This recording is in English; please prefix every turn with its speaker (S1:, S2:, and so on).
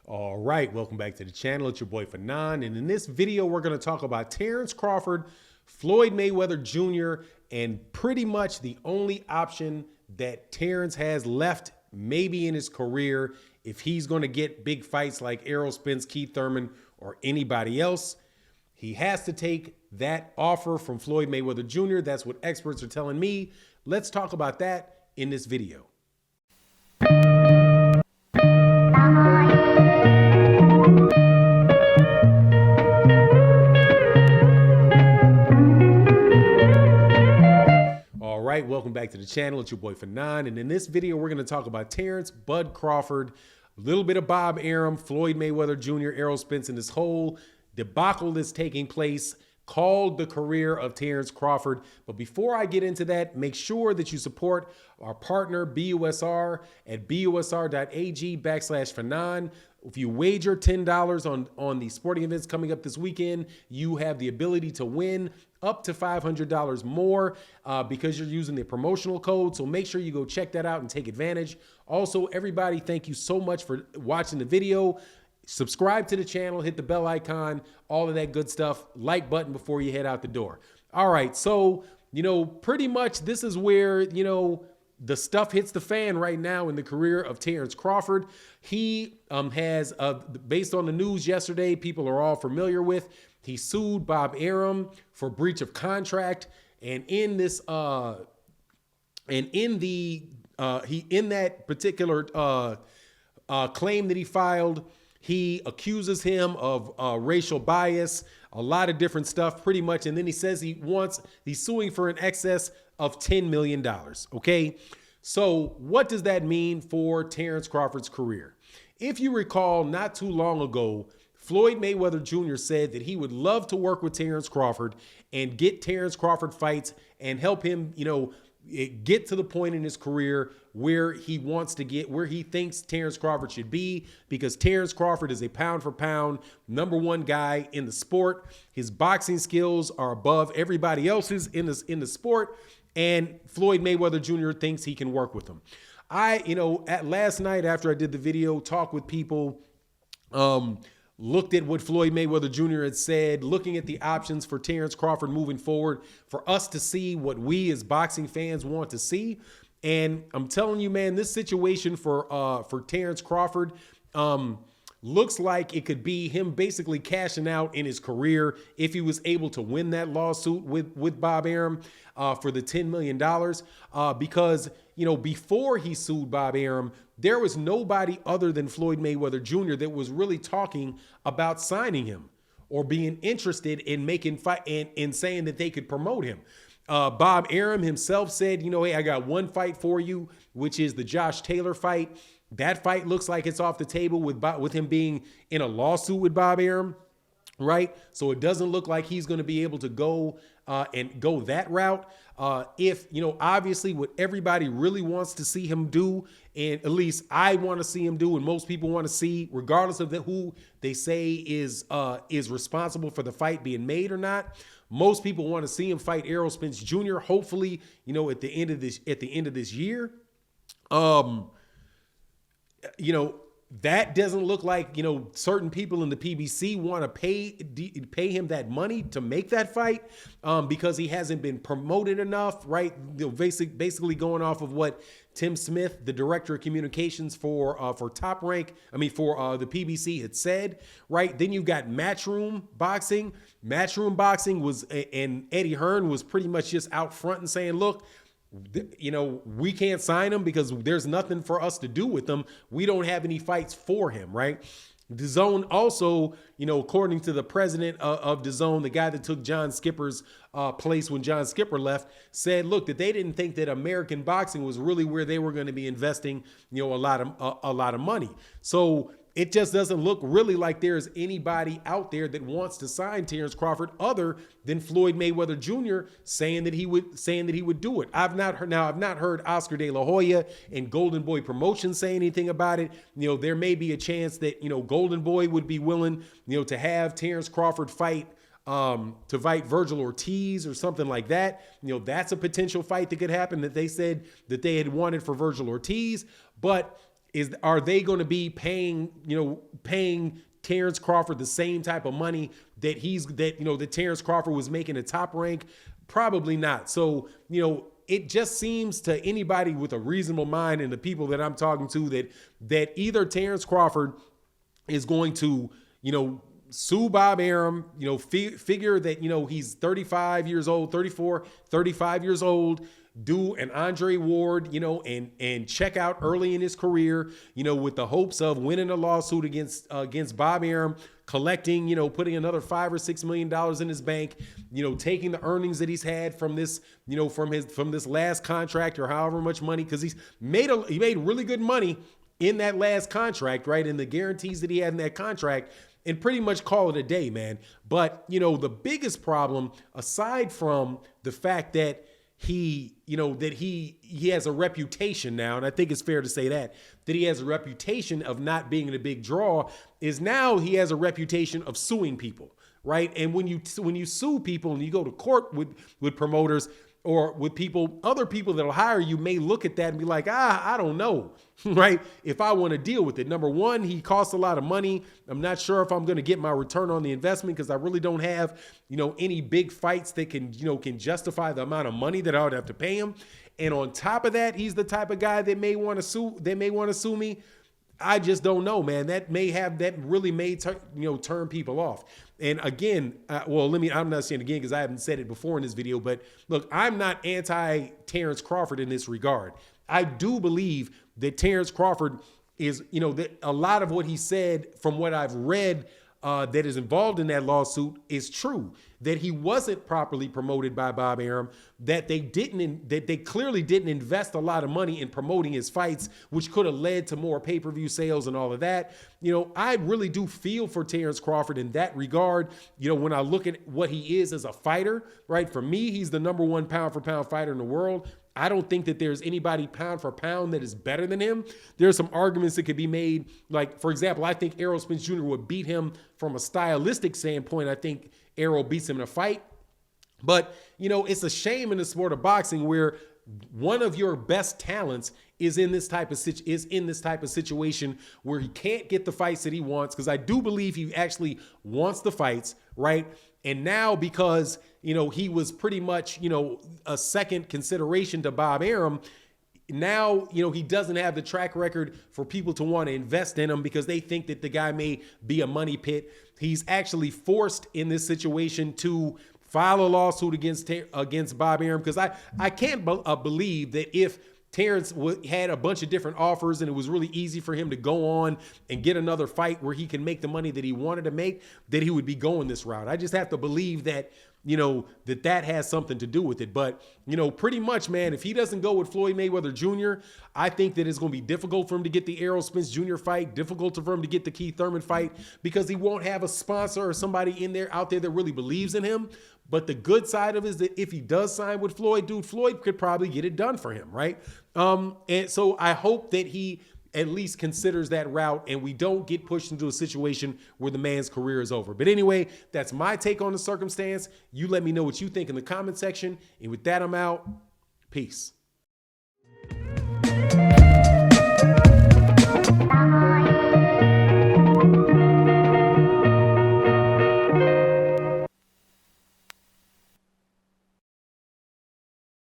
S1: All right, welcome back to the channel. It's your boy Fanon, and in this video, we're going to talk about Terence Crawford, Floyd Mayweather Jr., and pretty much the only option that Terence has left, maybe in his career, if he's going to get big fights like Errol Spence, Keith Thurman, or anybody else. He has to take that offer from Floyd Mayweather Jr. That's what experts are telling me. Let's talk about that in this video. All right, welcome back to the channel. It's your boy Fanon, and in this video, we're going to talk about Terence Bud Crawford, a little bit of Bob Arum, Floyd Mayweather Jr., Errol Spence, and this whole debacle that's taking place called the career of Terence Crawford. But before I get into that, make sure that you support our partner BUSR at busr.ag/Fanon. If you wager $10 on the sporting events coming up this weekend, you have the ability to win up to $500 more because you're using the promotional code. So make sure you go check that out and take advantage. Also, everybody, thank you so much for watching the video. Subscribe to the channel, hit the bell icon, all of that good stuff. Like button before you head out the door. All right, so, pretty much this is where, the stuff hits the fan right now in the career of Terence Crawford. He has, based on the news yesterday, people are all familiar with, he sued Bob Arum for breach of contract. And in this, in that particular claim that he filed, he accuses him of racial bias, a lot of different stuff, pretty much. And then he says he's suing for an excess of $10 million. Okay. So what does that mean for Terence Crawford's career? If you recall, not too long ago, Floyd Mayweather Jr. said that he would love to work with Terence Crawford and get Terence Crawford fights and help him, get to the point in his career where he wants to get, where he thinks Terence Crawford should be, because Terence Crawford is a pound for pound #1 guy in the sport. His boxing skills are above everybody else's in the sport, and Floyd Mayweather Jr. thinks he can work with him. At last night after I did the video, talked with people, looked at what Floyd Mayweather Jr. had said, looking at the options for Terence Crawford moving forward, for us to see what we as boxing fans want to see. And I'm telling you, man, this situation for Terence Crawford looks like it could be him basically cashing out in his career if he was able to win that lawsuit with Bob Arum for the $10 million. Because, before he sued Bob Arum, there was nobody other than Floyd Mayweather Jr. that was really talking about signing him or being interested in making fight and saying that they could promote him. Bob Arum himself said, hey, I got one fight for you, which is the Josh Taylor fight. That fight looks like it's off the table with him being in a lawsuit with Bob Arum, right? So it doesn't look like he's going to be able to go that route. Obviously what everybody really wants to see him do, and at least I want to see him do, and most people want to see, regardless of who they say is responsible for the fight being made or not, most people want to see him fight Errol Spence Jr. Hopefully, at the end of this year. That doesn't look like, certain people in the PBC want to pay him that money to make that fight because he hasn't been promoted enough, right? Basically going off of what Tim Smith, the director of communications for Top Rank, for the PBC had said, right? Then you've got Matchroom Boxing. Matchroom Boxing and Eddie Hearn was pretty much just out front and saying, look, we can't sign him because there's nothing for us to do with him. We don't have any fights for him, right? DAZN also, according to the president of DAZN, the guy that took John Skipper's place when John Skipper left, said, look, that they didn't think that American boxing was really where they were going to be investing, a lot of money. So it just doesn't look really like there's anybody out there that wants to sign Terence Crawford other than Floyd Mayweather Jr. saying that he would do it. I've not heard Oscar De La Hoya and Golden Boy Promotions say anything about it. There may be a chance that Golden Boy would be willing to have Terence Crawford fight Virgil Ortiz or something like that. That's a potential fight that could happen, that they said that they had wanted for Virgil Ortiz. But are they going to be paying Terence Crawford the same type of money that that Terence Crawford was making at Top Rank? Probably not. So, it just seems to anybody with a reasonable mind and the people that I'm talking to that either Terence Crawford is going to, sue Bob Arum, figure that, he's 35 years old, 34, 35 years old, do an Andre Ward, and check out early in his career, with the hopes of winning a lawsuit against Bob Arum, collecting, putting another $5 or $6 million in his bank, taking the earnings that he's had from this, from this last contract or however much money, because he made really good money in that last contract, right? And the guarantees that he had in that contract, and pretty much call it a day, man. But, the biggest problem, aside from the fact that he has a reputation now, and I think it's fair to say that he has a reputation of not being a big draw, is now he has a reputation of suing people, right? And when you sue people and you go to court with promoters or with other people that'll hire you, may look at that and be like, I don't know, right? If I want to deal with it. Number one, he costs a lot of money. I'm not sure if I'm going to get my return on the investment because I really don't have, any big fights that can justify the amount of money that I would have to pay him. And on top of that, he's the type of guy that may want to sue me. I just don't know, man. That really may turn people off. And again, I'm not saying again because I haven't said it before in this video, but look, I'm not anti Terence Crawford in this regard. I do believe that Terence Crawford is, that a lot of what he said from what I've read that is involved in that lawsuit is true, that he wasn't properly promoted by Bob Arum, that they clearly didn't invest a lot of money in promoting his fights, which could have led to more pay-per-view sales and all of that. I really do feel for Terence Crawford in that regard. When I look at what he is as a fighter, right? For me, he's the number one pound for pound fighter in the world. I don't think that there's anybody pound for pound that is better than him. There are some arguments that could be made. Like, for example, I think Errol Spence Jr. would beat him from a stylistic standpoint. I think Errol beats him in a fight. But, it's a shame in the sport of boxing where one of your best talents is in this type of situation where he can't get the fights that he wants, because I do believe he actually wants the fights, right? And now because, he was pretty much, a second consideration to Bob Arum, now, he doesn't have the track record for people to want to invest in him because they think that the guy may be a money pit. He's actually forced in this situation to file a lawsuit against Bob Arum, because I can't believe that if Terence had a bunch of different offers and it was really easy for him to go on and get another fight where he can make the money that he wanted to make, that he would be going this route. I just have to believe that, that has something to do with it. But, pretty much, man, if he doesn't go with Floyd Mayweather Jr., I think that it's going to be difficult for him to get the Errol Spence Jr. fight, difficult for him to get the Keith Thurman fight, because he won't have a sponsor or somebody out there that really believes in him. But the good side of it is that if he does sign with Floyd, Floyd could probably get it done for him, right? And so I hope that he at least considers that route and we don't get pushed into a situation where the man's career is over. But anyway, that's my take on the circumstance. You let me know what you think in the comment section. And with that, I'm out. Peace.